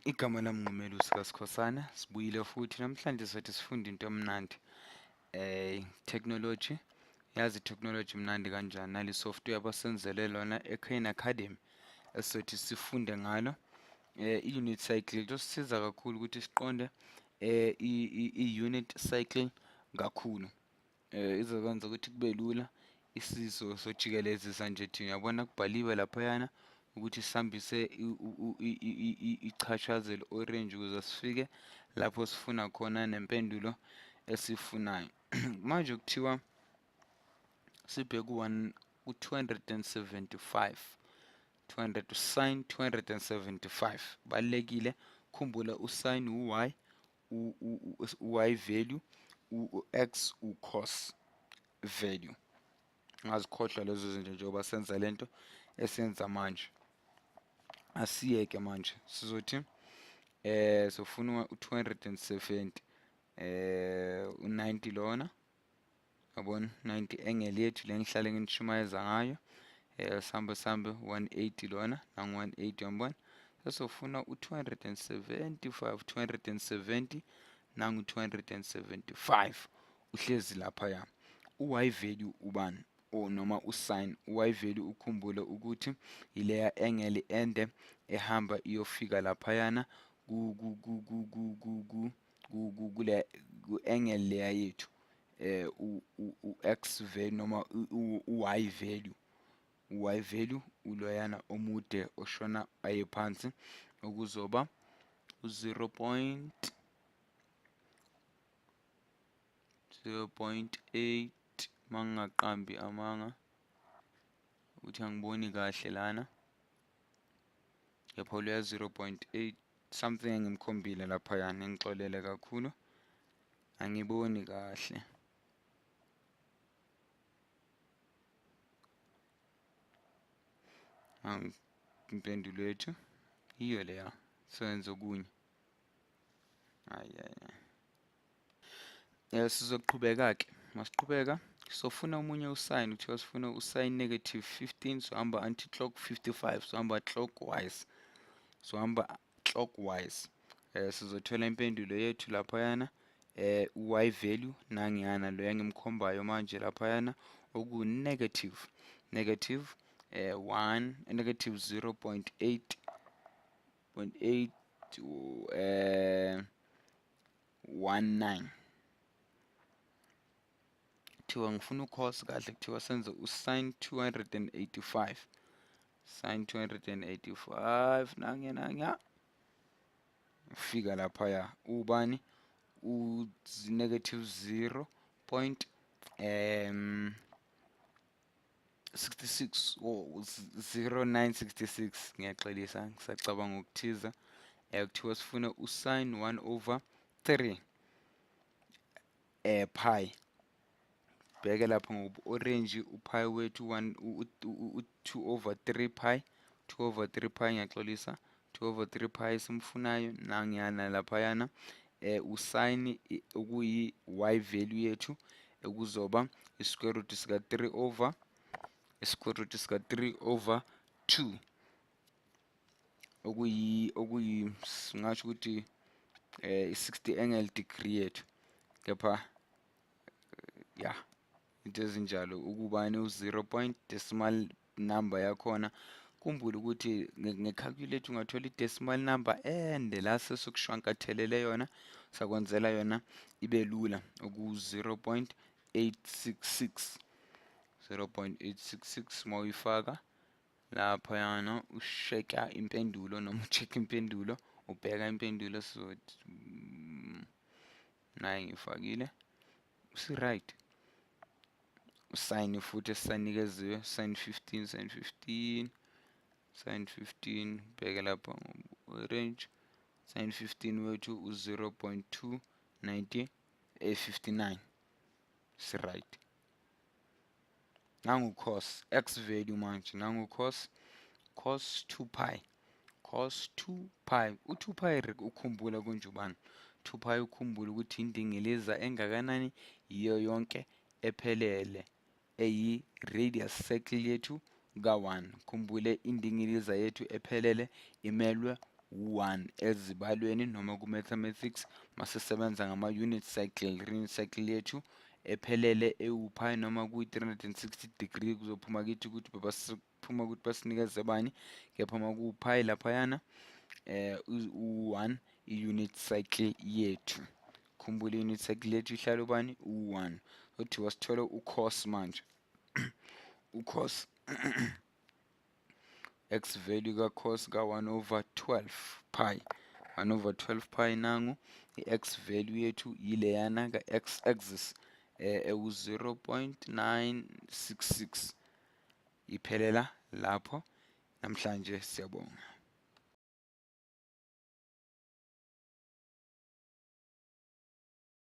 Igama lami nguMelusi kaSkhosana. Sibuyile futhi namhlanje sothi sifunde into emnandi. Technology. Yazi technology mnandi kanjani nali software abasenzele lona eKhan Academy esizothi sifunde ngalo. I-unit cycle kusisiza kakhulu ukuthi siqonde i-unit cycle kakhulu. Izokwenza ukuthi kube lula isizo sojikelezisa nje thina uyabona kubhaliwe laphayana ukuthi sihambise ichashazelo orange ukuze sifike lapho sifuna khona nempendulo esifunayo. Manje kuthiwa sibheke ku-275 sin 275 balekile. Khumbula usin u-y, u-y value, u-x u-cos value. Ngazikhohlwa lezo zinto njengoba senza lento esenza manje. Asiyeke manje sizothi sofuna u270 u90 lona yabona 90 angle yethu le ngihlale ngishumayeza ngayo. Sambe 180 lona nangu 180 yabona. Sesofuna u270 nangu 275 uhlezi lapha ya. U-y value ubani noma usin. U-y value ukhumbule ukuthi ileya angle ende ehamba iyofika laphayana kule angle leya yethu. U-x value noma u-y value. U-y value uloyana omude oshona aye phansi okuzoba u-0.8 mangaqambi amanga ukuthi angiboni kahle lana. Kepha uleya 0.8 something engimkhombile laphayana ngixolele kakhulu angiboni kahle. Impendulo yethu iyo leya senze okunye. Sizoqhubeka ke. Masiqhubeka sofuna omunye usin kuthiwa sifuna usin -15 sohamba anti-clock 55 sohamba clockwise. Sizothola impendulo yethu laphayana. U-y value nangiyana lo engimkhombayo manje laphayana oku negative 0.819. Kuthiwa ngifuna u-cos kahle kuthiwa senze usin 285. Sin 285 nangiya fika laphaya ubani u-negative 0.66 or 0.966 ngiyaxolisa ngisacabanga ukuthiza. Kuthiwa sifuna usin 1/3 pi. Bheke lapha ngobu-orange upi wethu 2/3 pi. 2/3 pi ngiyaxolisa. 2/3 pi simfunayo nangiyana laphayana. Usin okuyi-y value yethu okuzoba i-square root sika 3/2 singasho ukuthi 60 angle degree yethu. Kepha into ezinjalo ukubani u-0 point decimal number yakhona. Kumbula ukuthi ngecalculate ungathola i-decimal number ende la sesokushwankathelele yona sakwenzela yona ibe lula oku-0.866. 0.866 mawuyifaka laphayana usheka impendulo noma ucheck impendulo ubheka impendulo sizothi nayi ngifakile right. Usin futhi esisanikeziwe sin 15 bheke lapha orange. Sin 15 wethu u-0.259 right. Nangu cos x value manje nangu cos 2 pi. U2 pi ukhumbula kunjubani. 2 pi ukhumbula ukuthi indingiliza engakanani iyo yonke ephelele eyi-radius circle yethu ka1. Khumbule indingiliza yethu ephelele imelwe u-1 ezibalweni noma ku-mathematics masisebenza ngama-unit cycle. Unit cycle yethu ephelele ewupi noma kuyi-360 degree kuzophuma kithi ukuthi phuma ukuthi basinikeze bani, kepha uma kuwupi laphayana u-1 i-unit cycle yethu. Khumbula i-unit cycle yethu ihlala ubani? U-1. Kuthiwa sithole u-cos manje. U-cos x value ka-cos ka-1/12 pi. 1/12 pi nangu i-x value yethu yileyana ka-x axis ewu-0.966. Iphelela lapho. Namhlanje siyabonga.